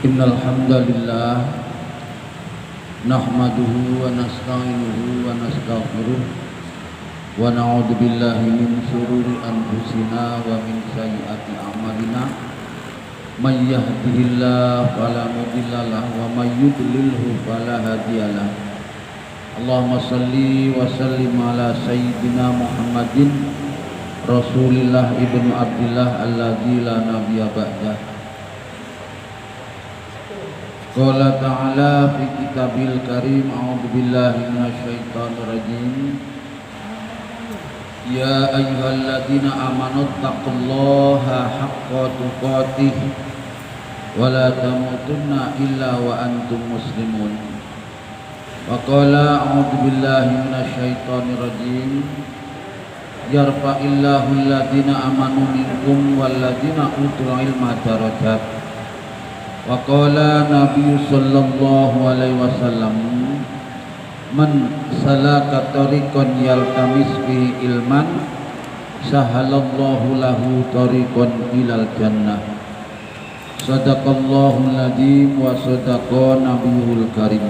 Innal hamdalillah nahmaduhu wa nasta'inuhu wa nastaghfiruh wa na'udzu billahi min shururi anfusina wa min sayyiati a'malina may yahdihillahu fala mudilla lahu wa may yudlilhu fala hadiyalah. Allahumma shalli wa sallim ala sayyidina Muhammadin Rasulillah ibnu Abdillah alladzi la nabiyya ba'dah. Qala ta'ala fi kitabil karim a'udzu billahi minasyaitonir rajim. Ya ayyuhalladzina amanu taqullaha haqqa tuqatih wa la tamutunna illa wa antum muslimun. Wa qala a'udzu billahi minasyaitonir rajim. Yarfa'illahu alladzina amanu minkum walladzina utul ilma darajat. Wa qala Nabi sallallahu alaihi wasallam man salaka tariqan yaltamis bihi ilman sahalallahu lahu tariqan ilal jannah. Sadaqallahul adzim wa sadaqa nabiyul karim.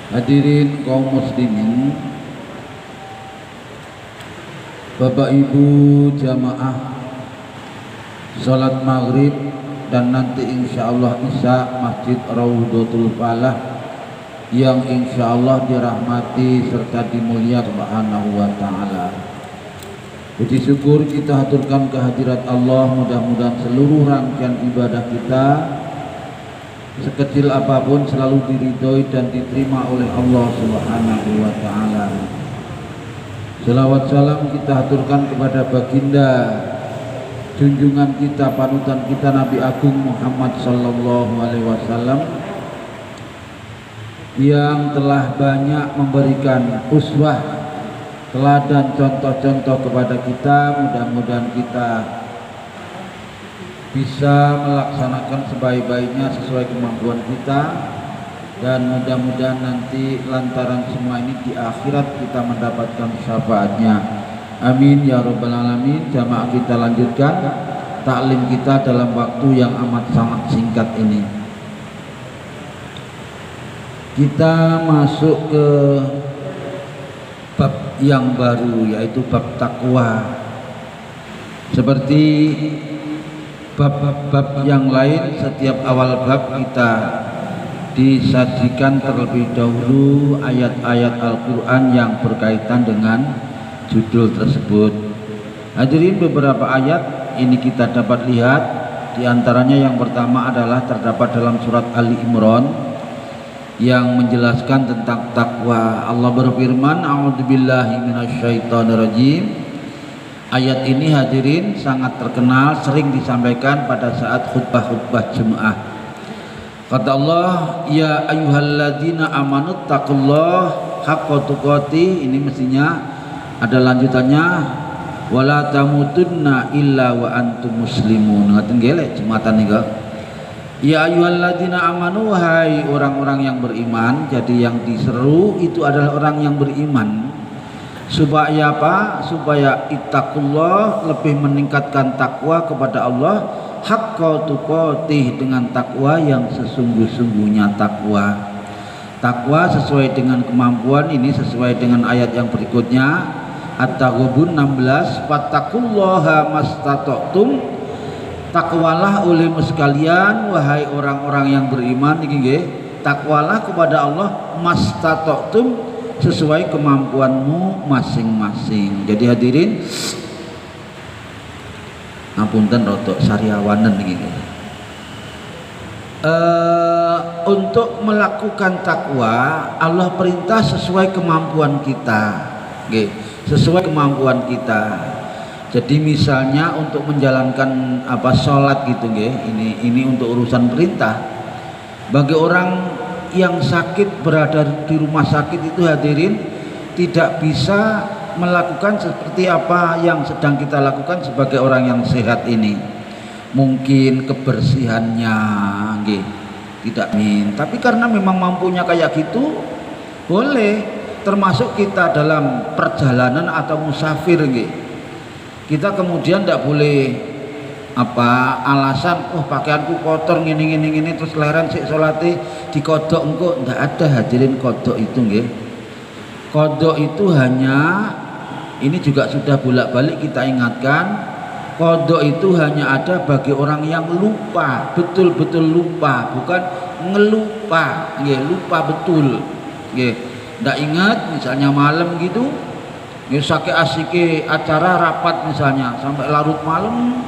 Hadirin kaum muslimin, Bapak Ibu jamaah salat maghrib dan nanti insyaallah isya Masjid Raudhatul Falah yang insyaallah dirahmati serta dimuliakan Subhanahu wa taala. Puji syukur kita haturkan kehadirat Allah, mudah-mudahan seluruh rangkaian ibadah kita sekecil apapun selalu diridhoi dan diterima oleh Allah Subhanahu wa taala. Selawat salam kita haturkan kepada baginda junjungan kita, panutan kita, Nabi Agung Muhammad sallallahu alaihi wasallam yang telah banyak memberikan uswah, teladan, contoh-contoh kepada kita. Mudah-mudahan kita bisa melaksanakan sebaik-baiknya sesuai kemampuan kita, dan mudah-mudahan nanti lantaran semua ini di akhirat kita mendapatkan syafaatnya. Amin ya rabbal alamin. Jamaah kita lanjutkan taklim kita dalam waktu yang amat sangat singkat ini. Kita masuk ke bab yang baru, yaitu bab takwa. Seperti bab-bab yang lain, setiap awal bab kita disajikan terlebih dahulu ayat-ayat Al-Quran yang berkaitan dengan judul tersebut. Hadirin, beberapa ayat ini kita dapat lihat, diantaranya yang pertama adalah terdapat dalam surat Ali Imran yang menjelaskan tentang takwa. Allah berfirman, a'udzubillahi minasyaitonirrajim. Ayat ini hadirin sangat terkenal, sering disampaikan pada saat khutbah-khutbah Jumat. Kata Allah, ya ayyuhalladzina amanu taqullaha haqqa tuqatih. Ini mestinya ada lanjutannya, wala tamutunna illa wa antum muslimun. Ngaten gelek jumatan niku. Ya ayyuhalladzina amanu, hai orang-orang yang beriman. Jadi yang diseru itu adalah orang yang beriman. Supaya apa? Supaya ittaqullah, lebih meningkatkan takwa kepada Allah, haqqa tuqatih, dengan takwa yang sesungguh-sungguhnya takwa. Takwa sesuai dengan kemampuan, ini sesuai dengan ayat yang berikutnya, At-Taghabun 16, fattaqullaha mastata'tum. Takwalah olehmu sekalian wahai orang-orang yang beriman, iki nggih, takwalah kepada Allah mastata'tum, sesuai kemampuanmu masing-masing. Jadi hadirin, ngapunten rodok sariawanen iki. Untuk melakukan takwa, Allah perintah sesuai kemampuan kita, nggih, sesuai kemampuan kita. Jadi misalnya untuk menjalankan sholat gitu nggih, ini untuk urusan perintah. Bagi orang yang sakit, berada di rumah sakit itu hadirin, tidak bisa melakukan seperti apa yang sedang kita lakukan sebagai orang yang sehat ini. Mungkin kebersihannya nggih tidak tapi karena memang mampunya kayak gitu, boleh. Termasuk kita dalam perjalanan atau musafir nggih, kita kemudian tidak boleh alasan pakaianku kotor ngene terus leren sik salate dikodok engko. Ndak ada hadirin kodok itu nggih. Kodok itu hanya, ini juga sudah bolak-balik kita ingatkan, kodok itu hanya ada bagi orang yang lupa, betul-betul lupa, bukan ngelupa, lupa betul. Ndak ingat misalnya malam gitu, sakit asike acara rapat misalnya sampai larut malam,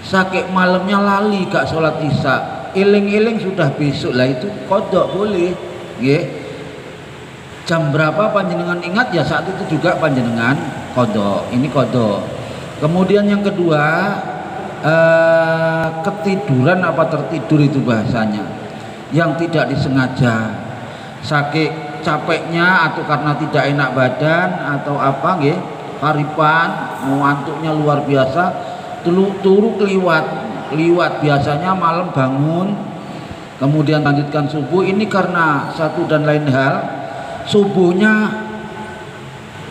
sakit malamnya lali gak sholat isya, eling-eling sudah besok, lah itu kodok boleh. Jam berapa panjenengan ingat ya saat itu juga panjenengan kodok. Ini kodok. Kemudian yang kedua, ketiduran apa tertidur itu bahasanya, yang tidak disengaja, sakit capeknya atau karena tidak enak badan atau apa karipan, ngantuknya luar biasa, turu keliwat biasanya malam bangun kemudian lanjutkan subuh. Ini karena satu dan lain hal, subuhnya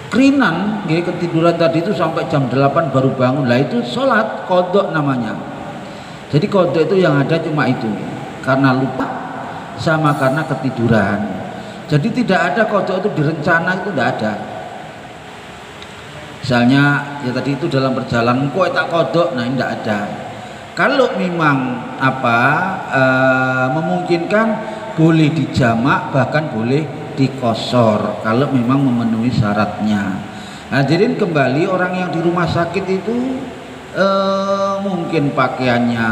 kerinan, ketiduran tadi itu sampai jam 8 baru bangun, lah itu sholat kodok namanya. Jadi kodok itu yang ada cuma itu, karena lupa sama karena ketiduran. Jadi tidak ada kodok itu direncana, itu tidak ada. Misalnya ya tadi itu dalam perjalanan kok tak kodok, nah ini tidak ada. Kalau memang memungkinkan boleh dijamak, bahkan boleh dikosor kalau memang memenuhi syaratnya. Hadirin kembali, orang yang di rumah sakit itu mungkin pakaiannya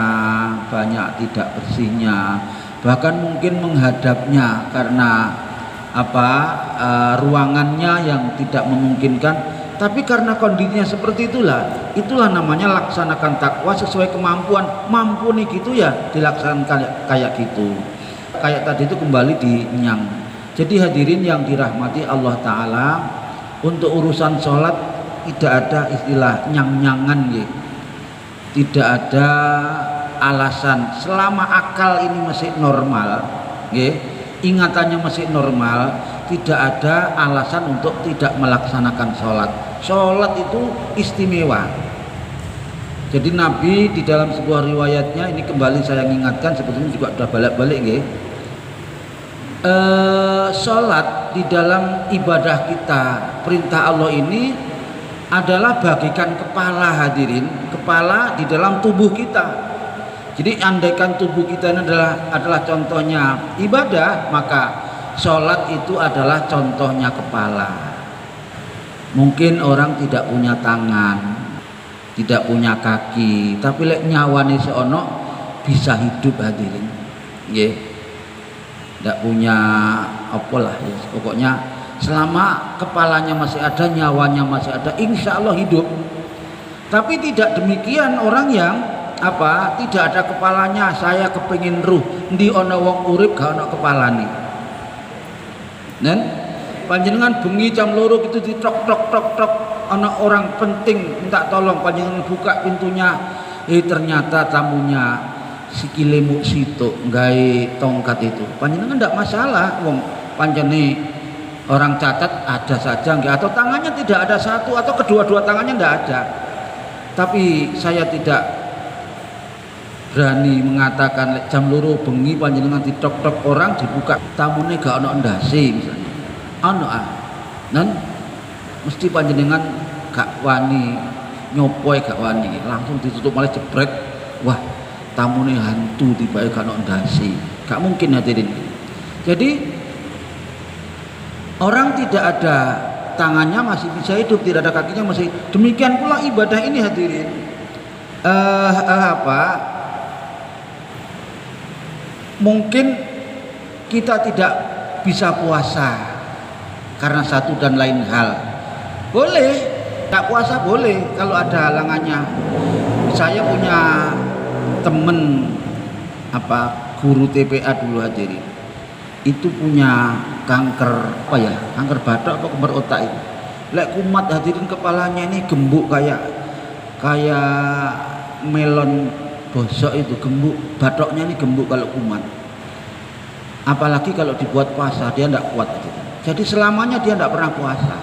banyak tidak bersihnya, bahkan mungkin menghadapnya karena ruangannya yang tidak memungkinkan. Tapi karena kondisinya seperti itulah namanya laksanakan takwa sesuai kemampuan. Mampu nih gitu ya dilaksanakan kayak gitu. Kayak tadi itu kembali dinyang. Jadi hadirin yang dirahmati Allah Ta'ala, untuk urusan sholat tidak ada istilah nyang-nyangan, tidak ada alasan. Selama akal ini masih normal, ingatannya masih normal, tidak ada alasan untuk tidak melaksanakan sholat. Sholat itu istimewa. Jadi Nabi di dalam sebuah riwayatnya, ini kembali saya ingatkan, sebetulnya juga sudah balik-balik sholat di dalam ibadah kita, perintah Allah ini adalah bagikan kepala, hadirin, kepala di dalam tubuh kita. Jadi andaikan tubuh kita ini adalah contohnya ibadah, maka sholat itu adalah contohnya kepala. Mungkin orang tidak punya tangan, tidak punya kaki, tapi nyawane seono bisa hidup, hadirin. Tidak punya pokoknya selama kepalanya masih ada, nyawanya masih ada, insya Allah hidup. Tapi tidak demikian orang yang tidak ada kepalanya. Saya kepingin ruh di ono wong urip gak ono kepalane. Dan panjenengan bengi jam 2 itu ditok tok ono orang penting minta tolong, panjenengan buka pintunya, ternyata tamunya sikile muk situ nggawe tongkat itu, panjenengan enggak masalah, wong panjene orang cacat ada saja atau tangannya tidak ada satu atau kedua-dua tangannya enggak ada. Tapi saya tidak berani mengatakan jam 2 bengi panjenengan ditok-tok orang dibuka, tamune gak ono ndase misalnya. Dan mesti panjenengan gak wani nyopoe, gak wani, langsung ditutup malah jebret. Wah, tamune hantu tiba-tiba gak ono ndase. Gak mungkin, hadirin. Jadi orang tidak ada tangannya masih bisa hidup, tidak ada kakinya masih. Demikian pula ibadah ini, hadirin. Mungkin kita tidak bisa puasa karena satu dan lain hal. Boleh, tak puasa boleh kalau ada halangannya. Saya punya temen guru TPA dulu, hadirin. Itu punya kanker kanker batok apa kembar otak itu. Lek kumat, hadirin, kepalanya ini gembuk kayak melon bosok itu, gembuk, batoknya ini gembuk kalau kumat. Apalagi kalau dibuat puasa, dia tidak kuat, hadirin. Jadi selamanya dia tidak pernah puasa.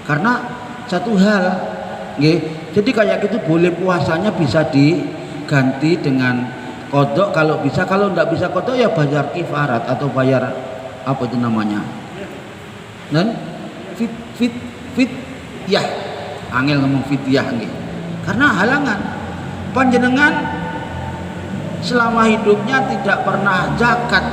Karena satu hal, jadi kayak gitu boleh puasanya bisa ganti dengan kodok kalau bisa. Kalau tidak bisa kodok ya bayar kifarat atau bayar apa itu namanya, dan fit ya angel ngomong fidyah nggih. Karena halangan panjenengan selama hidupnya tidak pernah zakat,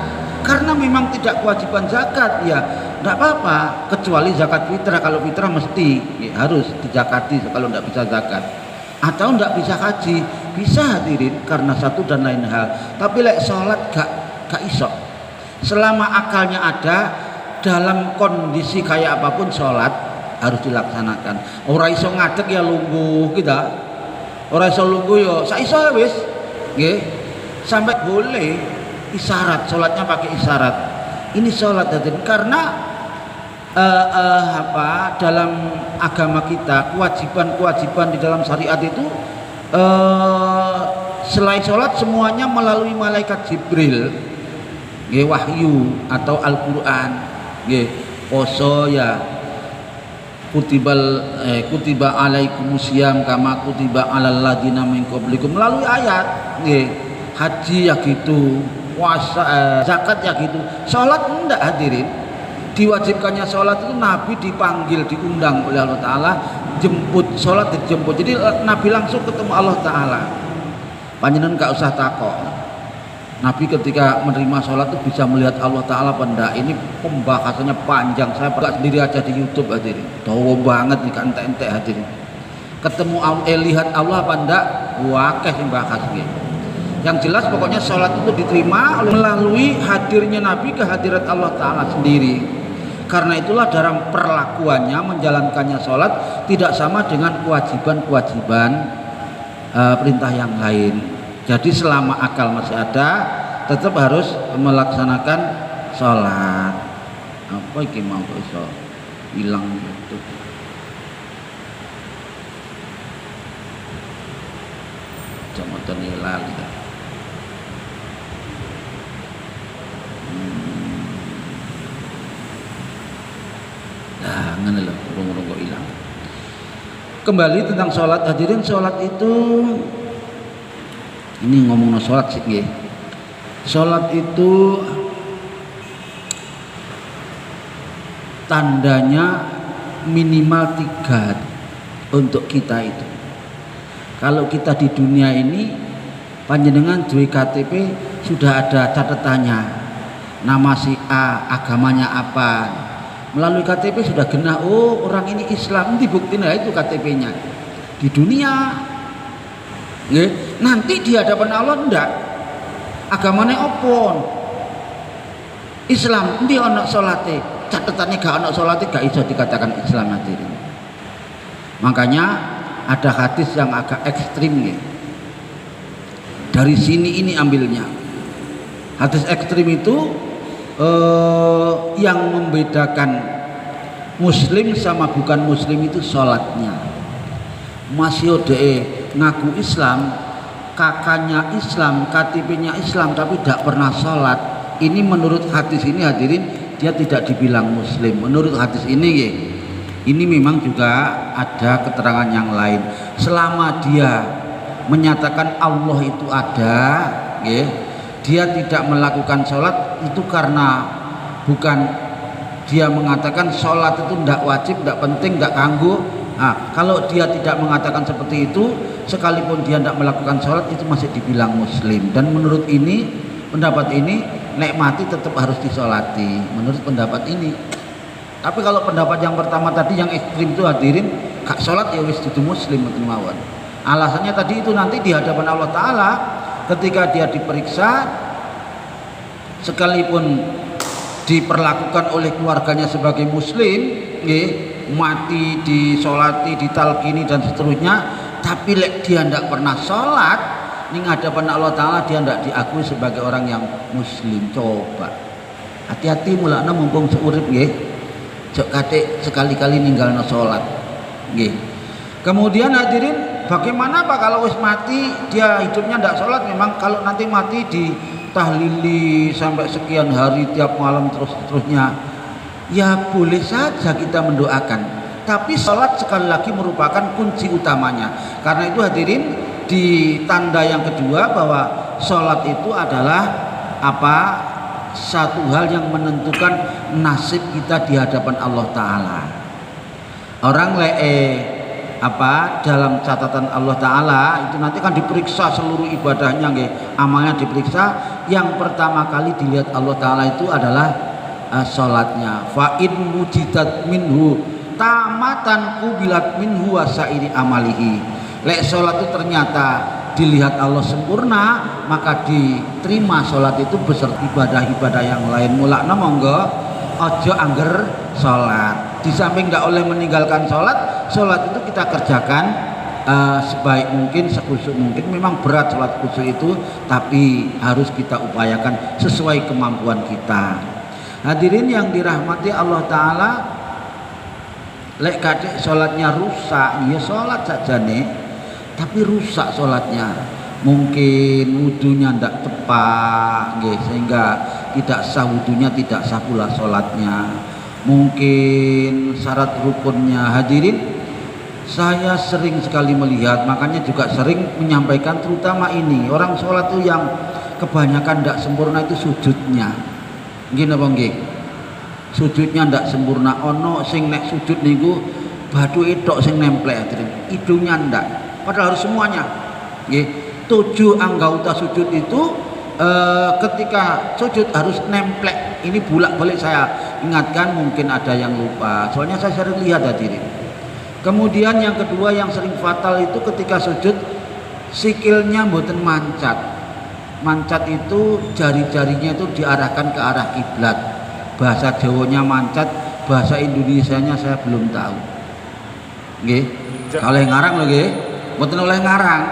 karena memang tidak kewajiban zakat, ya tidak apa-apa, kecuali zakat fitrah. Kalau fitrah mesti ya, harus dizakati kalau tidak bisa zakat, atau tidak bisa haji, bisa hadirin karena satu dan lain hal. Tapi lek sholat gak iso, selama akalnya ada, dalam kondisi kayak apapun sholat harus dilaksanakan. Ora iso ngadeg ya lungguh kita, ora iso lungguh yo saiso ya wis nggih. Sampai boleh isyarat, sholatnya pakai isyarat. Ini sholat hadirin, karena dalam agama kita kewajiban di dalam syariat itu selain sholat semuanya melalui malaikat Jibril, nggih, wahyu atau Al-Qur'an, nggih. Poso ya kutiba alaikumusiyam kama kutiba alal ladzina min qablikum, melalui ayat, nggih. Haji ya gitu, puasa, zakat ya gitu. Sholat enggak hadirin, diwajibkannya sholat itu Nabi dipanggil, diundang oleh Allah Ta'ala, jemput, sholat dijemput. Jadi Nabi langsung ketemu Allah Ta'ala. Panjenengan gak usah takok, Nabi ketika menerima sholat itu bisa melihat Allah Ta'ala apa enggak. Ini pembahasannya panjang, saya pernah sendiri aja di YouTube hadirin, dawa banget nih, kan entek hadirin. Ketemu lihat Allah apa enggak, wakeh yang bahas gitu. Yang jelas pokoknya sholat itu diterima melalui hadirnya Nabi ke hadirat Allah Ta'ala sendiri. Karena itulah dalam perlakuannya, menjalankannya sholat tidak sama dengan kewajiban-kewajiban perintah yang lain. Jadi selama akal masih ada, tetap harus melaksanakan sholat. Apa iki mau kok iso hilang gitu. Jamotan lali. Nah, ngene lho, urung kok ilang. Kembali tentang sholat hadirin, sholat itu ini ngomong sholat sih nggih. Sholat itu tandanya minimal 3 untuk kita itu. Kalau kita di dunia ini, panjenengan duwe KTP sudah ada catatannya, nama si A, agamanya apa. Melalui KTP sudah genah, oh orang ini Islam, dibuktiin itu KTP-nya. Di dunia, ya, nanti di hadapan Allah ndak, agamanya opon, Islam, nanti ono salate, catatannya gak ono salate, gak bisa dikatakan Islam hadirin. Makanya ada hadis yang agak ekstrim ya. Dari sini ini ambilnya. Hadis ekstrim itu yang membedakan muslim sama bukan muslim itu sholatnya. Masih ngaku Islam, kakaknya Islam, KTP-nya Islam, tapi tidak pernah sholat. Ini menurut hadis ini hadirin, dia tidak dibilang muslim. Menurut hadis ini ya, ini memang juga ada keterangan yang lain. Selama dia menyatakan Allah itu ada, ya, dia tidak melakukan sholat itu karena bukan dia mengatakan sholat itu tidak wajib, tidak penting, tidak ganggu. Nah, kalau dia tidak mengatakan seperti itu, sekalipun dia tidak melakukan sholat itu masih dibilang muslim. Dan menurut ini, pendapat ini, nek mati tetap harus disolati. Menurut pendapat ini. Tapi kalau pendapat yang pertama tadi yang ekstrim itu hadirin, gak sholat ya wis dudu muslim mawon. Alasannya tadi itu nanti di hadapan Allah Ta'ala ketika dia diperiksa, sekalipun diperlakukan oleh keluarganya sebagai muslim, mati disolati, ditalkini dan seterusnya, tapi dia tidak pernah sholat, di hadapan Allah Ta'ala dia tidak diakui sebagai orang yang muslim. Coba hati-hati mulakna mumpung seurip nggih, jek katik sekali-kali ninggalna sholat nggih. Kemudian hadirin, bagaimana Pak kalau wis mati dia hidupnya tidak sholat? Memang kalau nanti mati ditahlili sampai sekian hari tiap malam terus-terusnya, ya boleh saja kita mendoakan. Tapi sholat sekali lagi merupakan kunci utamanya. Karena itu hadirin, di tanda yang kedua bahwa sholat itu adalah apa? Satu hal yang menentukan nasib kita di hadapan Allah Ta'ala. Orang dalam catatan Allah Ta'ala itu nanti kan diperiksa seluruh ibadahnya, amalnya diperiksa. Yang pertama kali dilihat Allah Ta'ala itu adalah sholatnya. Fa in wujidat minhu tamatan kubilat minhu wasairi amalihi. Lek sholat itu ternyata dilihat Allah sempurna, maka diterima sholat itu beserta ibadah-ibadah yang lain. Mulakna monggo ojo angger sholat. Di samping tidak oleh meninggalkan sholat, sholat itu kita kerjakan sebaik mungkin, sekhusyuk mungkin. Memang berat sholat khusyuk itu, tapi harus kita upayakan sesuai kemampuan kita. Hadirin yang dirahmati Allah Ta'ala, lek kadek sholatnya rusak, ya sholat saja nih, tapi rusak sholatnya. Mungkin wudunya tidak tepat, sehingga tidak sah wudunya, tidak sah pula sholatnya. Mungkin syarat rukunnya. Hadirin, saya sering sekali melihat, makanya juga sering menyampaikan terutama ini, orang sholat itu yang kebanyakan tidak sempurna itu sujudnya. Gini apa nggih? Sujudnya ndak sempurna. Ono sing nek sujud niku bathuke tok sing nemplek, hidungnya ndak. Padahal harus semuanya. Nggih, 7 anggota sujud itu ketika sujud harus nemplek. Ini bolak-balik saya ingatkan, mungkin ada yang lupa. Soalnya saya sering lihat hadirin. Kemudian yang kedua yang sering fatal itu ketika sujud sikilnya mboten mancat. Mancat itu jari-jarinya itu diarahkan ke arah kiblat. Bahasa Jawanya mancat, bahasa Indonesianya saya belum tahu. Nggih. Oleh ngarang lho nggih. Mboten oleh ngarang.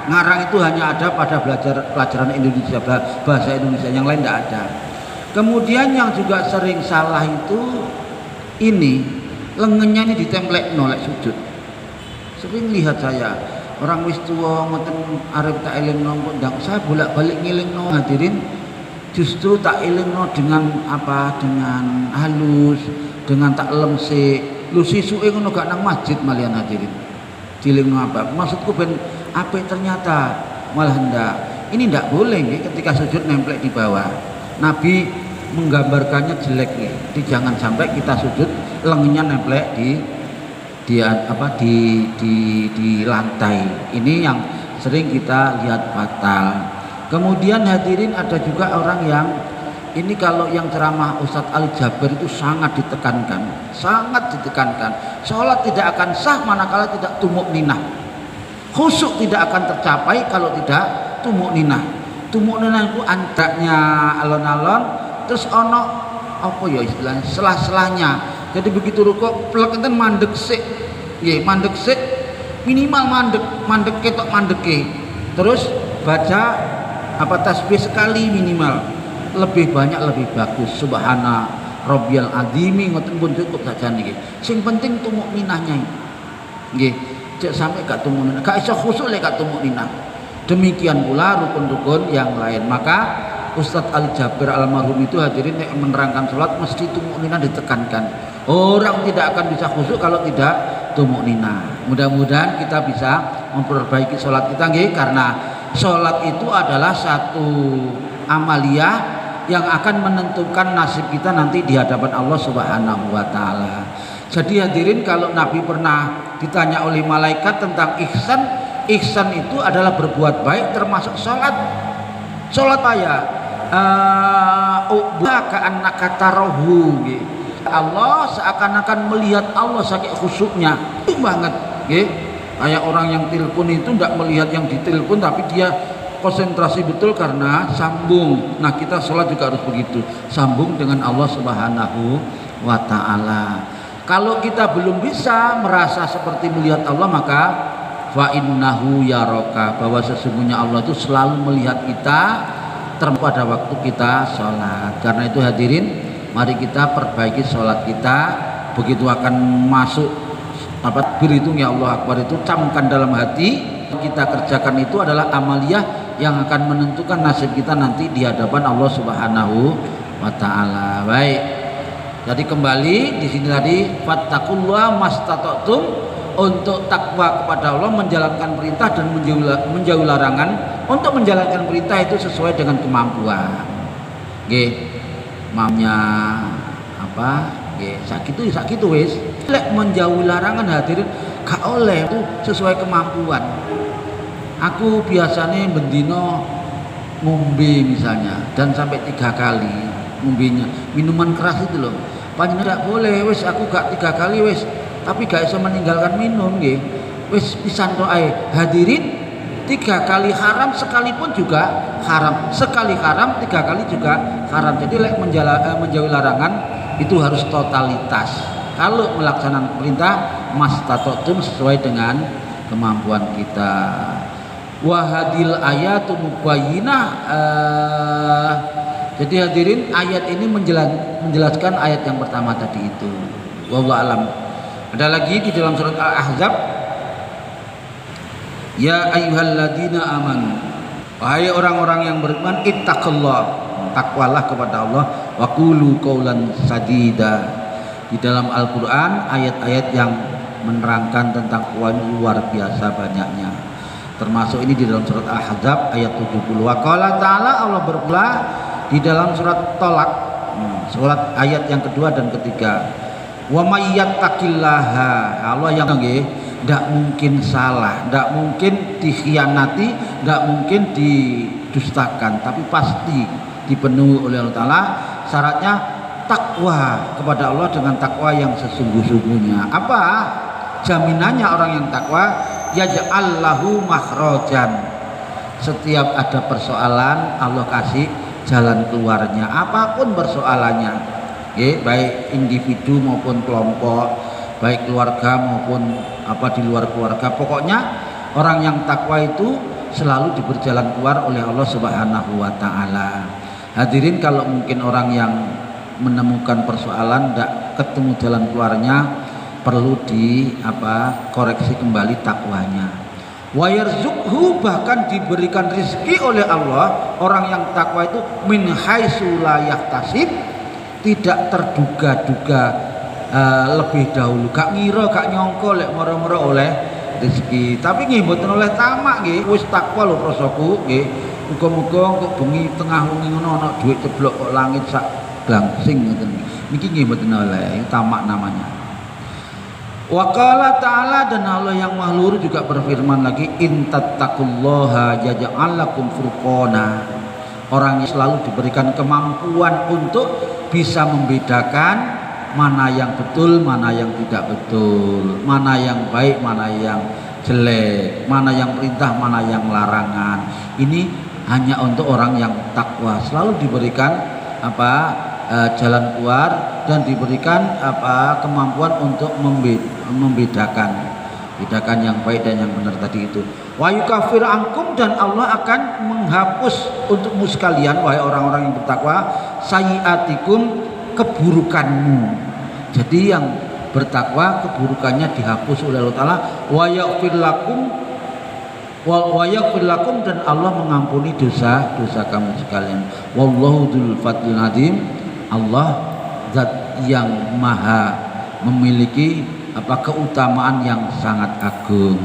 Ngarang itu hanya ada pada pelajaran Indonesia, bahasa Indonesia, yang lain tidak ada. Kemudian yang juga sering salah itu ini, lengannya ini ditemplek nolak sujud. Sering lihat saya orang wis tuwa ngoten arep tak elingno, saya bolak-balik ngilingno. Hadirin, justru tak elingno dengan apa? Dengan halus, dengan tak lemsik. Lu sisuke ngono gak nang masjid malian hadirin. Dilingno apa? Maksudku ben apa ternyata malah ndak. Ini ndak boleh nih ketika sujud nemplek di bawah. Nabi menggambarkannya jelek nih. Jangan sampai kita sujud lengannya nemplek di lantai. Ini yang sering kita lihat fatal. Kemudian hadirin, ada juga orang yang ini, kalau yang ceramah Ustadz Ali Jaber itu sangat ditekankan, sholat tidak akan sah manakala tidak tumuk ninah. Khusyuk tidak akan tercapai kalau tidak tumuk ninah. Tumuk ninah itu andaknya alon-alon, terus ono apa ya istilahnya, selah-selahnya. Jadi begitu rukuk plek enten mandek sik. Nggih, mandek sik, minimal mandek ketok mandeke. Terus baca apa tasbih sekali minimal. Lebih banyak lebih bagus. Subhana Rabbiyal Azimi ngoten pun cukup saja niki. Sing penting tumuk ninahnya. Nggih, cek sampai gak tumuk ninah. Gak iso khusyuk lek gak tumuk ninah. Demikian pula rukun-rukun yang lain. Maka Ustadz Ali Jaber almarhum itu hadirin menerangkan sholat mesti tumuk ninah ditekankan. Orang tidak akan bisa khusyuk kalau tidak tumuk ninah. Mudah-mudahan kita bisa memperbaiki sholat kita nggih, karena sholat itu adalah satu amaliyah yang akan menentukan nasib kita nanti di hadapan Allah Subhanahu wa taala. Jadi hadirin, kalau Nabi pernah ditanya oleh malaikat tentang ihsan, ihsan itu adalah berbuat baik termasuk sholat. Sholat ubaka annaka tarahu. Allah seakan-akan melihat Allah saking khusyuknya. Itu banget, nggih. Kayak orang yang telepon itu tidak melihat yang ditelepon, tapi dia konsentrasi betul karena sambung. Nah, kita sholat juga harus begitu, sambung dengan Allah Subhanahu wa ta'ala. Kalau kita belum bisa merasa seperti melihat Allah, maka fa innahu yaraka, bahwa sesungguhnya Allah itu selalu melihat kita pada waktu kita sholat. Karena itu hadirin, mari kita perbaiki sholat kita. Begitu akan masuk berhitung ya Allah Akbar itu, camkan dalam hati. Kita kerjakan itu adalah amaliyah yang akan menentukan nasib kita nanti di hadapan Allah Subhanahu wa taala. Baik. Jadi kembali di sini tadi, fattaqullaha mastata'tum untuk takwa kepada Allah, menjalankan perintah dan menjauhi larangan. Untuk menjalankan perintah itu sesuai dengan kemampuan. Nggih, mamnya apa? Nggih, sakitu wis. Lek menjauhi larangan hadirin gak oleh, itu sesuai kemampuan. Aku biasanya bendino ngombe misalnya dan sampai 3 kali ngombenya minuman keras itu loh. Panjenengan tidak boleh, wis aku gak 3 kali wis, tapi gak bisa meninggalkan minum nggih. Wis pisan tok ae. Hadirin, 3 kali haram sekalipun juga haram. Sekali haram 3 kali juga haram. Jadi lek menjauhi larangan itu harus totalitas. Kalau melaksanakan perintah mastata'tum sesuai dengan kemampuan kita. Wahadil ayatun mubayyinah. Jadi hadirin, ayat ini menjelaskan ayat yang pertama tadi itu. Wallahu alam. Ada lagi di dalam surat Al-Ahzab, ya ayyuhalladzina amanu, wahai orang-orang yang beriman, ittaqullah, takwalah kepada Allah, wa qulu qaulan sadida. Di dalam Al-Qur'an ayat-ayat yang menerangkan tentang takwa luar biasa banyaknya. Termasuk ini di dalam surat Al-Ahzab ayat 70. Wa qala ta'ala, Allah berfirman di dalam surat Tolak, surat ayat yang kedua dan ketiga, wa may yattaqillaha, Allah yang tidak mungkin salah, tidak mungkin dikhianati, tidak mungkin didustakan, tapi pasti dipenuhi oleh Allah Ta'ala. Syaratnya takwa kepada Allah dengan takwa yang sesungguh-sungguhnya. Apa jaminannya orang yang takwa? Yaj'al lahu makhrajan. Setiap ada persoalan Allah kasih jalan keluarnya, apapun persoalannya, baik individu maupun kelompok, baik keluarga maupun apa di luar keluarga. Pokoknya orang yang takwa itu selalu diberi jalan keluar oleh Allah Subhanahu wa Ta'ala. Hadirin, kalau mungkin orang yang menemukan persoalan tidak ketemu jalan keluarnya, perlu koreksi kembali takwanya. Wa yarzuqhu, bahkan diberikan rezeki oleh Allah orang yang takwa itu min haitsu la yahtasib, tidak terduga-duga lebih dahulu, gak ngira gak nyongko lek moro-moro oleh rezeki. Tapi nggih mboten oleh tamak nggih, wis takwa lho prasaku nggih. Muga-muga kok bengi tengah wengi ngono ana dhuwit ceblok kok langit sak blangsing ngoten. Niki nggih mboten oleh, tamak namanya. Wa qala ta'ala, dan Allah yang Maha Luhur juga berfirman lagi, in tattaqullaha yaj'al lakum furqana. Orang yang selalu diberikan kemampuan untuk bisa membedakan mana yang betul, mana yang tidak betul, mana yang baik, mana yang jelek, mana yang perintah, mana yang larangan. Ini hanya untuk orang yang takwa, selalu diberikan jalan keluar dan diberikan kemampuan untuk membedakan yang baik dan yang benar tadi itu. Wa yukafir ankum, dan Allah akan menghapus untukmu sekalian wahai orang-orang yang bertakwa sayiatikum, keburukanmu. Jadi yang bertakwa keburukannya dihapus oleh Allah Ta'ala. Wa yaghfir lakum, dan Allah mengampuni dosa-dosa kamu sekalian. Wallahu dzul fadlil adzim. Allah zat yang maha memiliki keutamaan yang sangat agung.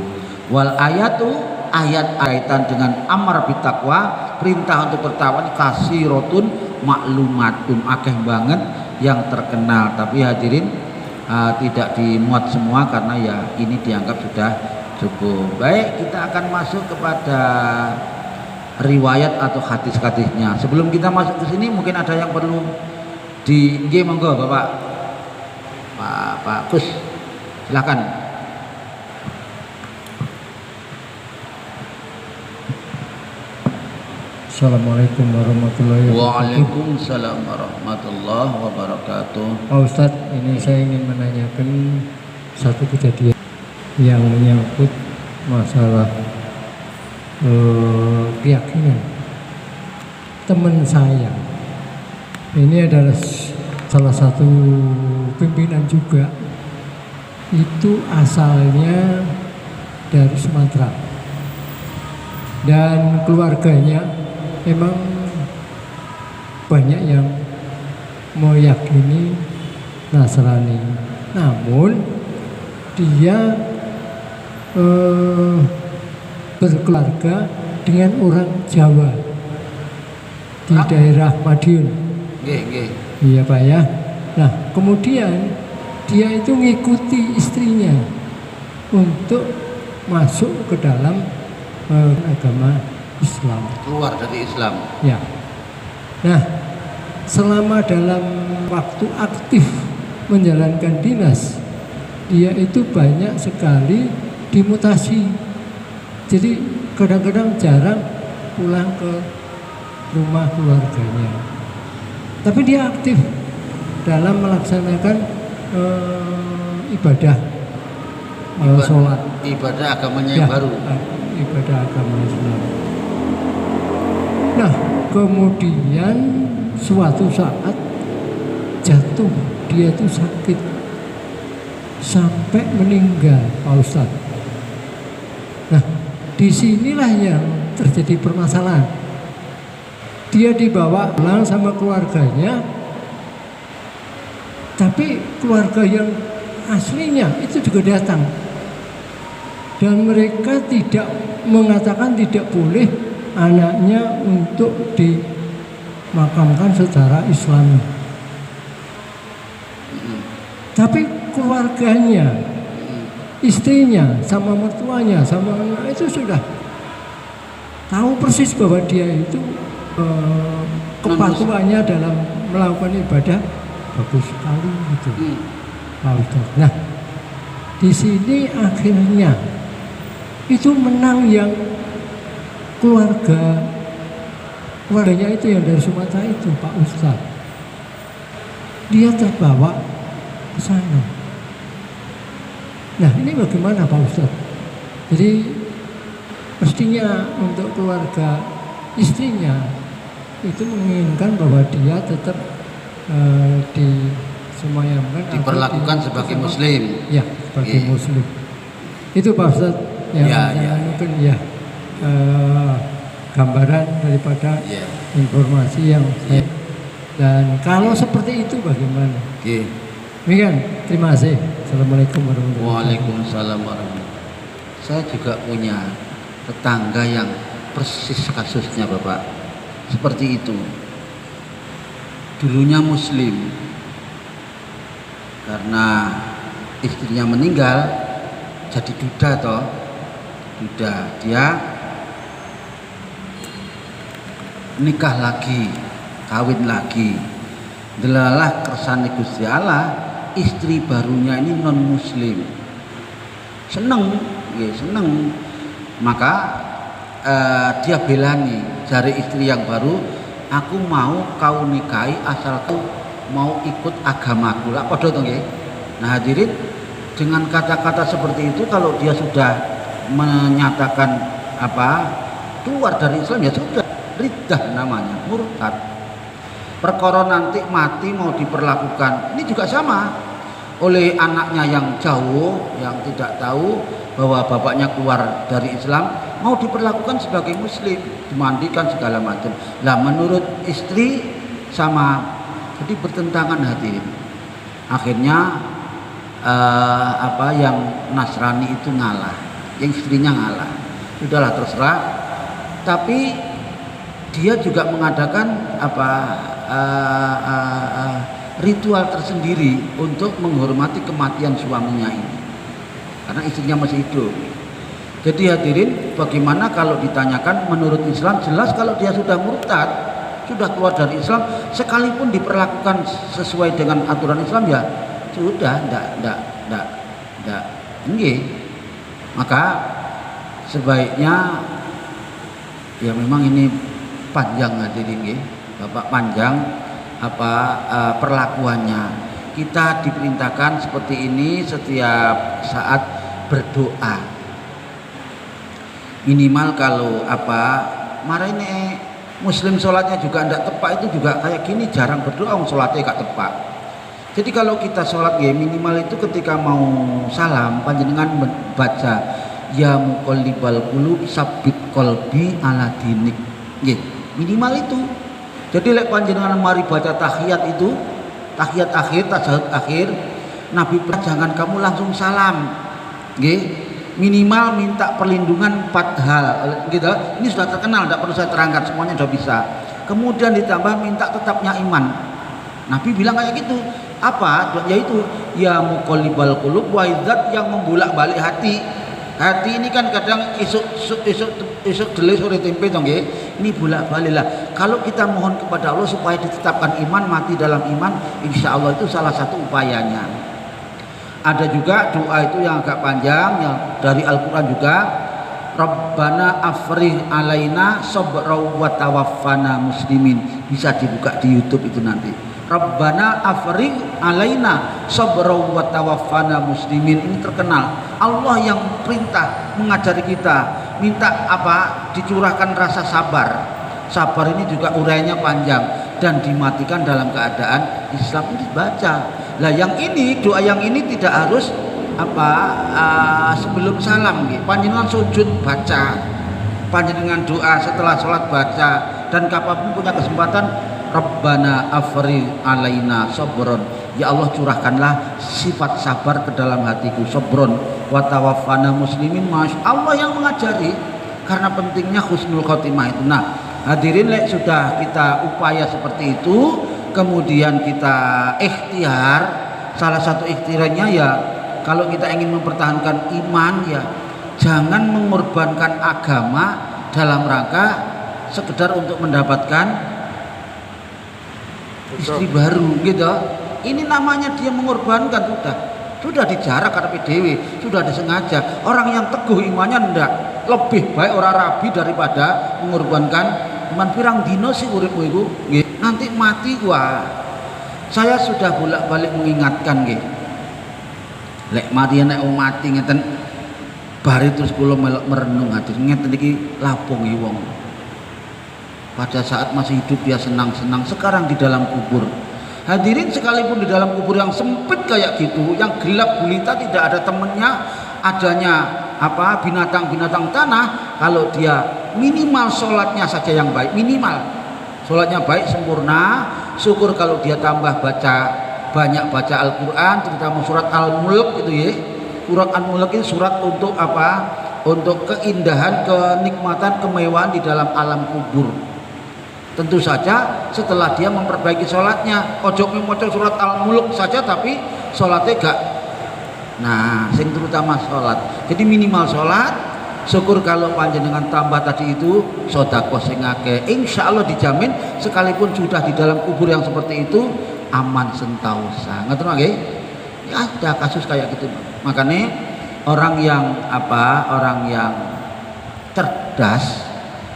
Wal ayatu, ayat kaitan dengan amar bitaqwa, perintah untuk bertakwa, kasirotun maklumatun, akeh banget yang terkenal. Tapi hadirin, tidak dimuat semua karena ya ini dianggap sudah cukup. Baik, kita akan masuk kepada riwayat atau hadis-hadisnya. Sebelum kita masuk ke sini, mungkin ada yang perlu monggo Bapak Pak Kus, silakan. Assalamualaikum warahmatullahi wabarakatuh. Waalaikumsalam warahmatullahi wabarakatuh. Pak Ustadz, ini saya ingin menanyakan satu kejadian yang menyangkut masalah keyakinan. Teman saya ini adalah salah satu pimpinan juga, itu asalnya dari Sumatera dan keluarganya memang banyak yang meyakini Nasrani, namun dia berkeluarga dengan orang Jawa di daerah Madiun. Iya Pak ya. Nah kemudian dia itu ngikuti istrinya untuk masuk ke dalam agama Islam. Keluar dari Islam. Ya. Nah selama dalam waktu aktif menjalankan dinas, dia itu banyak sekali dimutasi. Jadi kadang-kadang jarang pulang ke rumah keluarganya. Tapi dia aktif dalam melaksanakan ibadah sholat. Ibadah agamanya yang baru. Ibadah agama Islam. Nah, kemudian suatu saat jatuh, dia itu sakit sampai meninggal, Pak Ustadz. Nah, disinilah yang terjadi permasalahan. Dia dibawa pulang sama keluarganya, tapi keluarga yang aslinya itu juga datang, dan mereka tidak mengatakan tidak boleh anaknya untuk dimakamkan secara Islami. Tapi keluarganya, istrinya, sama mertuanya, sama anak itu sudah tahu persis bahwa dia itu kepatuhannya dalam melakukan ibadah bagus sekali gitu. Nah, di sini akhirnya itu menang yang keluarganya itu yang dari Sumatera itu, Pak Ustadz. Dia terbawa ke sana. Nah, ini bagaimana Pak Ustadz? Jadi mestinya untuk keluarga istrinya itu menginginkan bahwa dia tetap disemayamkan, diperlakukan sebagai muslim. Ya, sebagai muslim. Itu Pak Ustadz yang mungkin gambaran daripada informasi yang saya. Dan kalau seperti itu bagaimana? Demikian, terima kasih. Assalamualaikum warahmatullahi wabarakatuh. Waalaikumsalam warahmatullahi wabarakatuh. Saya juga punya tetangga yang persis kasusnya Bapak seperti itu. Dulunya muslim, karena istrinya meninggal jadi duda toh. Duda, dia nikah lagi, kawin lagi. Delalah kersane Gusti Allah, istri barunya ini non muslim. Seneng, seneng. Maka dia belani dari istri yang baru, aku mau kau nikahi asal kau mau ikut agamaku. Lah padha to nggih. Nah hadirin, dengan kata-kata seperti itu kalau dia sudah menyatakan keluar dari Islam, ya sudah riddah namanya, murtad. Perkara nanti mati mau diperlakukan ini juga sama oleh anaknya yang jauh, yang tidak tahu bahwa bapaknya keluar dari Islam, mau diperlakukan sebagai muslim, dimandikan segala macam. Lah menurut istri sama, jadi bertentangan hadirin. Akhirnya yang Nasrani itu ngalah, yang istrinya ngalah. Sudahlah terserah. Tapi dia juga mengadakan ritual tersendiri untuk menghormati kematian suaminya ini, karena istrinya masih hidup. Jadi hadirin, bagaimana kalau ditanyakan menurut Islam, jelas kalau dia sudah murtad, sudah keluar dari Islam, sekalipun diperlakukan sesuai dengan aturan Islam, ya sudah, enggak. Maka sebaiknya ya memang ini panjang hadirin nggih. Bapak panjang perlakuannya. Kita diperintahkan seperti ini setiap saat berdoa. Minimal kalau ini muslim sholatnya juga tidak tepat, itu juga kayak gini, jarang berdoa, sholatnya gak tepat. Jadi kalau kita sholat ya minimal itu ketika mau salam panjenengan baca ya muqallibal qulub sabbit qalbi ala dinik. Minimal itu. Jadi lek panjenengan mari baca tahiyat itu, tahiyat akhir, tasyahud akhir, Nabi jangan kamu langsung salam. Nggih. minimal minta perlindungan 4 hal gitu. Ini sudah terkenal, tidak perlu saya terangkan, semuanya sudah bisa. Kemudian ditambah minta tetapnya iman. Nabi bilang kayak gitu. Apa? Yaitu ya muqallibal qulub wa zat yang membolak-balik hati. Hati ini kan kadang esok dele sore tempe dong nggih. Ini bolak-balik lah. Kalau kita mohon kepada Allah supaya ditetapkan iman, mati dalam iman, insya Allah itu salah satu upayanya. Ada juga doa itu yang agak panjang yang dari Al-Qur'an juga. Rabbana afrih alaina sabra wa tawaffana muslimin. Bisa dibuka di YouTube itu nanti. Rabbana afrih alaina sabra wa tawaffana muslimin. Ini terkenal. Allah yang perintah mengajari kita, minta apa? Dicurahkan rasa sabar. Sabar ini juga urainya panjang dan dimatikan dalam keadaan Islam ini dibaca. Lah yang ini, doa yang ini tidak harus sebelum salam nggih. Panjenengan sujud baca, panjenengan doa setelah sholat baca, dan kapanpun punya kesempatan Rabbana afri alaina sabron, ya Allah curahkanlah sifat sabar ke dalam hatiku, sabron wa tawaffana muslimin. Masya Allah yang mengajari, karena pentingnya husnul khotimah itu. Nah hadirin, sudah kita upaya seperti itu, kemudian kita ikhtiar. Salah satu ikhtiarnya ya, kalau kita ingin mempertahankan iman ya jangan mengorbankan agama dalam rangka sekedar untuk mendapatkan istri baru gitu. Ini namanya dia mengorbankan, sudah dijarak karena PDW, sudah disengaja. Orang yang teguh imannya ndak, lebih baik orang rabi daripada mengorbankan iman. Pirang dino sih uripmu iku nggih, nanti mati gua. Saya sudah bolak-balik mengingatkan nggih. Lek mati nek mati ngeten bari terus kula melok merenung hati ngeten iki lapung wong. Pada saat masih hidup dia senang-senang, sekarang di dalam kubur. Hadirin, sekalipun di dalam kubur yang sempit kayak gitu, yang gelap gulita, tidak ada temennya, adanya binatang-binatang tanah, kalau dia minimal sholatnya saja yang baik, minimal sholatnya baik sempurna, syukur kalau dia tambah banyak baca Al-Quran, terutama surat Al-Mulk itu ya. Surat Al-Mulk ini surat untuk untuk keindahan, kenikmatan, kemewahan di dalam alam kubur. Tentu saja setelah dia memperbaiki sholatnya, ojo membaca surat Al-Mulk saja tapi sholatnya gak. Nah, sing terutama sholat. Jadi minimal sholat, syukur kalau panjenengan tambah tadi itu sedekah sing akeh. Insya Allah dijamin, sekalipun sudah di dalam kubur yang seperti itu aman sentausa. Ngoten nggih? Ya ada kasus kayak gitu. Makanya orang yang cerdas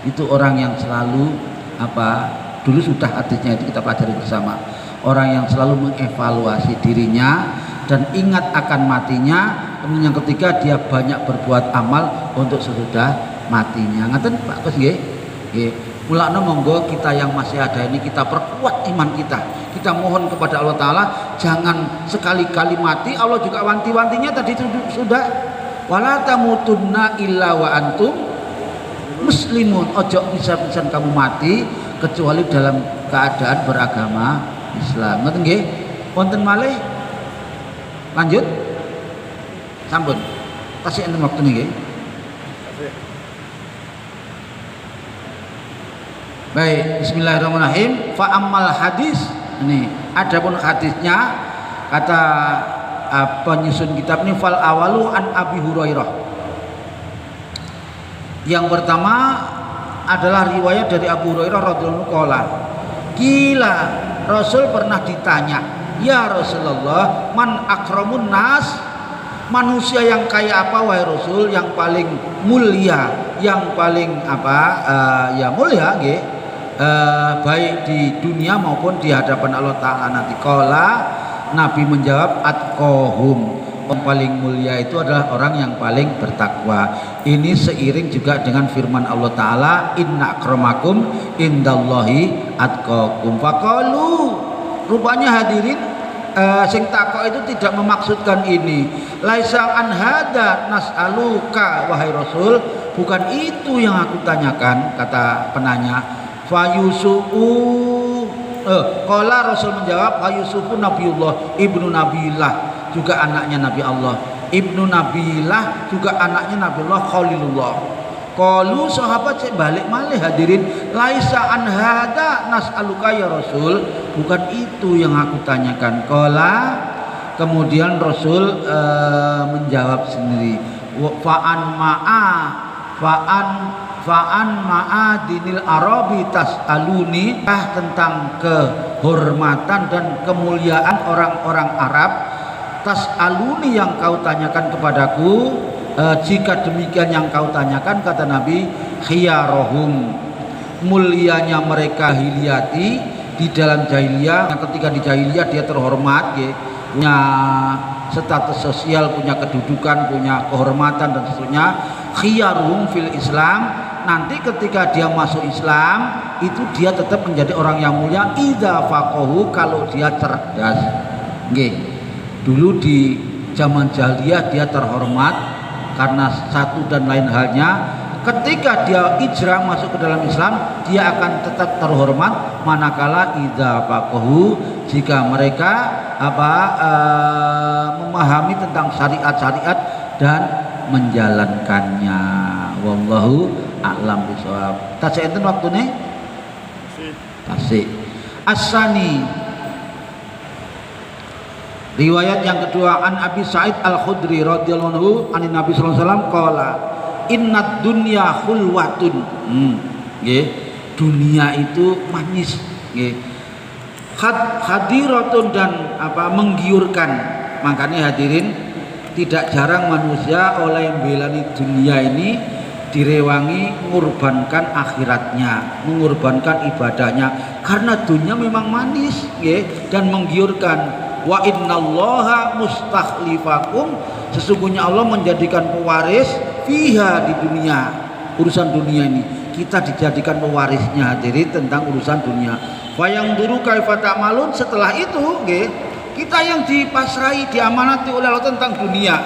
itu orang yang selalu dulu sudah hadisnya itu kita pelajari bersama. Orang yang selalu mengevaluasi dirinya dan ingat akan matinya. Kemudian yang ketiga, dia banyak berbuat amal untuk sesudah matinya. Ngaten Pak Kus nggih? Nggih. Mulane monggo kita yang masih ada ini kita perkuat iman kita. Kita mohon kepada Allah Ta'ala, jangan sekali-kali mati. Allah juga wanti-wantinya tadi sudah, wala tamutunna illa wa antum muslimun. Ojo bisa-bisa kamu mati kecuali dalam keadaan beragama Islam. Ngoten nggih? Wonten malih lanjut sampun kasih enten waktu nggih. Baik, bismillahirrahmanirrahim. Fa ammal hadis, ini adapun hadisnya kata penyusun kitab ini, fal awalu an Abi Hurairah. Yang pertama adalah riwayat dari Abu Hurairah radhiyallahu anhu. Gila, Rasul pernah ditanya, ya Rasulullah, man akramun nas, manusia yang kaya apa wahai Rasul, yang paling mulia, yang paling ya mulia nggih, baik di dunia maupun di hadapan Allah Ta'ala nanti. Qala, Nabi menjawab, atqahum, yang paling mulia itu adalah orang yang paling bertakwa. Ini seiring juga dengan firman Allah Ta'ala, inna akramakum indallahi atqakum. Faqalu, rupanya hadirin, sing takwa itu tidak memaksudkan ini. Laisa an hada nas'aluka wahai Rasul, bukan itu yang aku tanyakan, kata penanya. Fayusufu, qala Rasul menjawab, Fayusufu Nabiullah ibnu Nabiillah, juga anaknya Nabi Allah. Ibnu Nabilah juga anaknya Nabiullah Khalilullah. Qalu sahabat saya balik malih hadirin, laisa an hada nas'aluka ya Rasul, bukan itu yang aku tanyakan. Qala, kemudian Rasul menjawab sendiri, fa'an ma'a dinil arabi tas'aluni, tentang kehormatan dan kemuliaan orang-orang Arab, tas'aluni yang kau tanyakan kepadaku. Jika demikian yang kau tanyakan, kata Nabi, khiyarohum, mulianya mereka hiliyati di dalam jahiliyah. Ketika di jahiliyah dia terhormat, ya, punya status sosial, punya kedudukan, punya kehormatan dan seterusnya. Khiyarohum fil Islam, nanti ketika dia masuk Islam itu dia tetap menjadi orang yang mulia. Idza faqahu, kalau dia cerdas. Nggih. Dulu di zaman jahiliyah dia terhormat karena satu dan lain halnya. Ketika dia hijrah masuk ke dalam Islam, dia akan tetap terhormat manakala idza faqahu, jika mereka memahami tentang syariat-syariat dan menjalankannya. Wallahu a'lam bishawab. Tasik enten waktune? Tasik. As-sani, riwayat yang kedua, an Abi Sa'id Al-Khudri radhiyallahu anhu anin Nabi sallallahu alaihi wasallam qala innad dunya khulwatun. Nggih, dunia itu manis, nggih. Hadiratun, dan menggiurkan. Makanya hadirin, tidak jarang manusia oleh membelani dunia ini direwangi mengorbankan akhiratnya, mengorbankan ibadahnya, karena dunia memang manis, nggih, dan menggiurkan. Wa innallaha mustakhlifakum, sesungguhnya Allah menjadikan pewaris fiha, di dunia, urusan dunia ini kita dijadikan pewarisnya hadirin tentang urusan dunia. Fa yang duru kaifa ta'malun, setelah itu nggih, kita yang dipasrai, diamanati oleh Allah tentang dunia,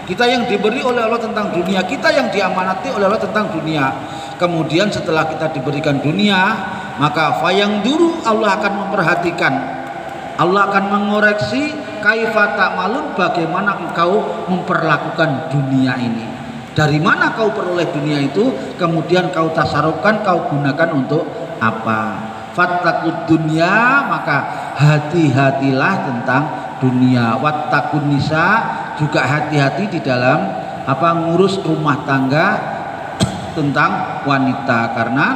kita yang diberi oleh Allah tentang dunia, kita yang diamanati oleh Allah tentang dunia. Kemudian setelah kita diberikan dunia, maka fa yang duru, Allah akan memperhatikan, Allah akan mengoreksi kaifa ta'malun, bagaimana engkau memperlakukan dunia ini. Dari mana kau peroleh dunia itu, kemudian kau tasarufkan, kau gunakan untuk apa? Fattaqud dunya, maka hati-hatilah tentang dunia. Wattaqun nisa, juga hati-hati di dalam ngurus rumah tangga tentang wanita, karena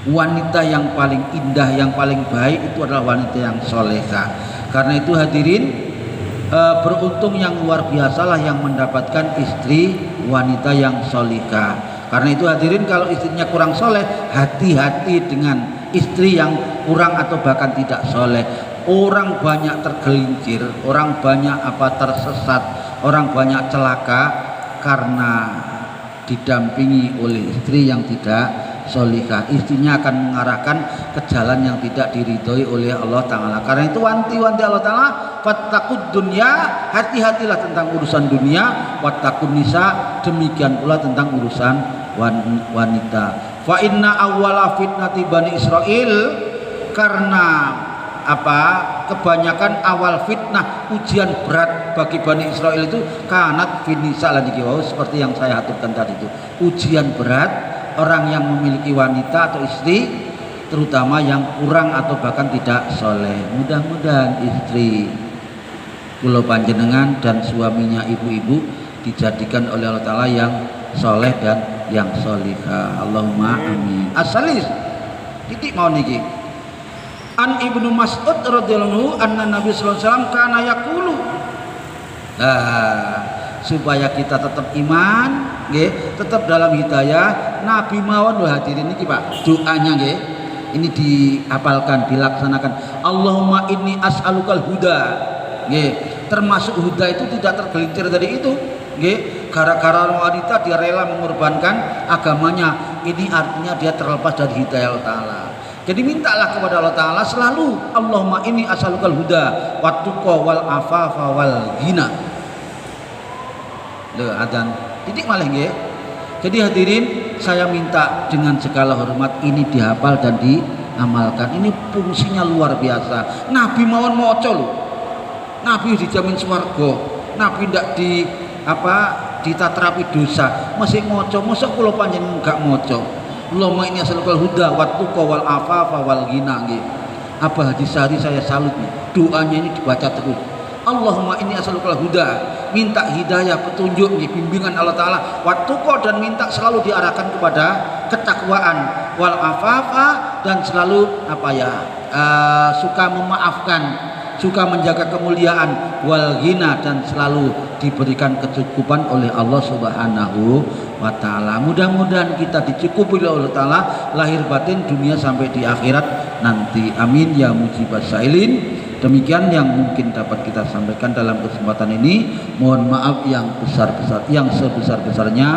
wanita yang paling indah, yang paling baik itu adalah wanita yang solehah. Karena itu hadirin, beruntung yang luar biasalah yang mendapatkan istri wanita yang solehah. Karena itu hadirin, kalau istrinya kurang soleh, hati-hati dengan istri yang kurang atau bahkan tidak soleh. Orang banyak tergelincir, orang banyak tersesat, orang banyak celaka karena didampingi oleh istri yang tidak solihah. Istrinya akan mengarahkan ke jalan yang tidak diridhoi oleh Allah Ta'ala. Karena itu wanti-wanti Allah Ta'ala, fattaqud dunya, hati-hatilah tentang urusan dunia, wattaqun nisa, demikian pula tentang urusan wanita. Fa inna awwala fitnati Bani Israel, karena kebanyakan awal fitnah, ujian berat bagi Bani Israel itu kanat finisa lagi, seperti yang saya aturkan tadi itu, ujian berat orang yang memiliki wanita atau istri, terutama yang kurang atau bahkan tidak soleh. Mudah-mudahan istri kula panjenengan dan suaminya ibu-ibu dijadikan oleh Allah Ta'ala yang soleh dan yang solihah. Allahumma amin. Asalis titik mau niki. An Ibnu Mas'ud radhiyallahu anhu anna Nabi sallallahu alaihi wasallam kana yaqulu, supaya kita tetap iman, nggih, tetap dalam hidayah, Nabi mawon lho hadirin niki Pak, doanya nggih. Ini dihafalkan, dilaksanakan. Allahumma inni as'alukal huda. Nggih, termasuk huda itu tidak tergelincir dari itu, nggih. Gara-gara wanita dia rela mengorbankan agamanya. Ini artinya dia terlepas dari hidayah Allah Ta'ala. Jadi mintalah kepada Allah Ta'ala selalu, Allahumma inni as'alukal huda wattuqa wal afafa wal ghina. Adzan titik malah nggih. Jadi hadirin, saya minta dengan segala hormat ini dihafal dan diamalkan. Ini fungsinya luar biasa. Nabi mawon maca lho. Nabi dijamin swarga. Nabi ndak di ditaterapi dosa, masih moco, masa kula panjenengan gak moco. Allahumma inni as'alukal huda wat tuqa wal afafa wal ghina nggih. Apa Haji Sari saya salut nih. Doanya ini dibaca terus. Allahumma inni as'alukal huda, minta hidayah, petunjuk, bimbingan Allah taala, wat tuqa dan minta selalu diarahkan kepada ketakwaan, wal afafa dan selalu suka memaafkan, suka menjaga kemuliaan, wal ghina dan selalu diberikan kecukupan oleh Allah Subhanahu wa taala. Mudah-mudahan kita dicukupi oleh Allah taala lahir batin dunia sampai di akhirat nanti. Amin ya mujibas sailin. Demikian yang mungkin dapat kita sampaikan dalam kesempatan ini. Mohon maaf yang sebesar-besarnya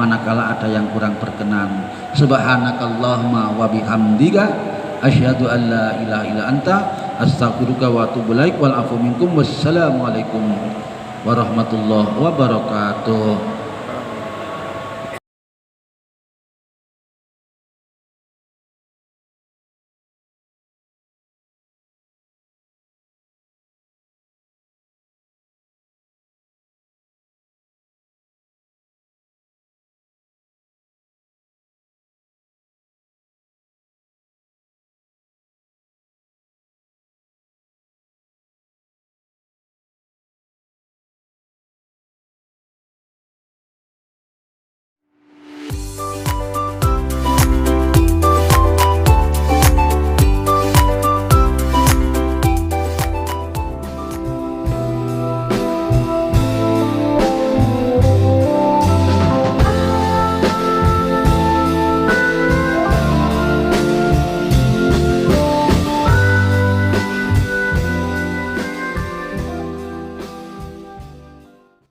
manakala ada yang kurang berkenan. Subhanakallahumma wa bihamdika asyhadu an la ilaha illa anta astaghfiruka wa atubu ilaik wal afu minkum. Wassalamualaikum warahmatullahi wabarakatuh.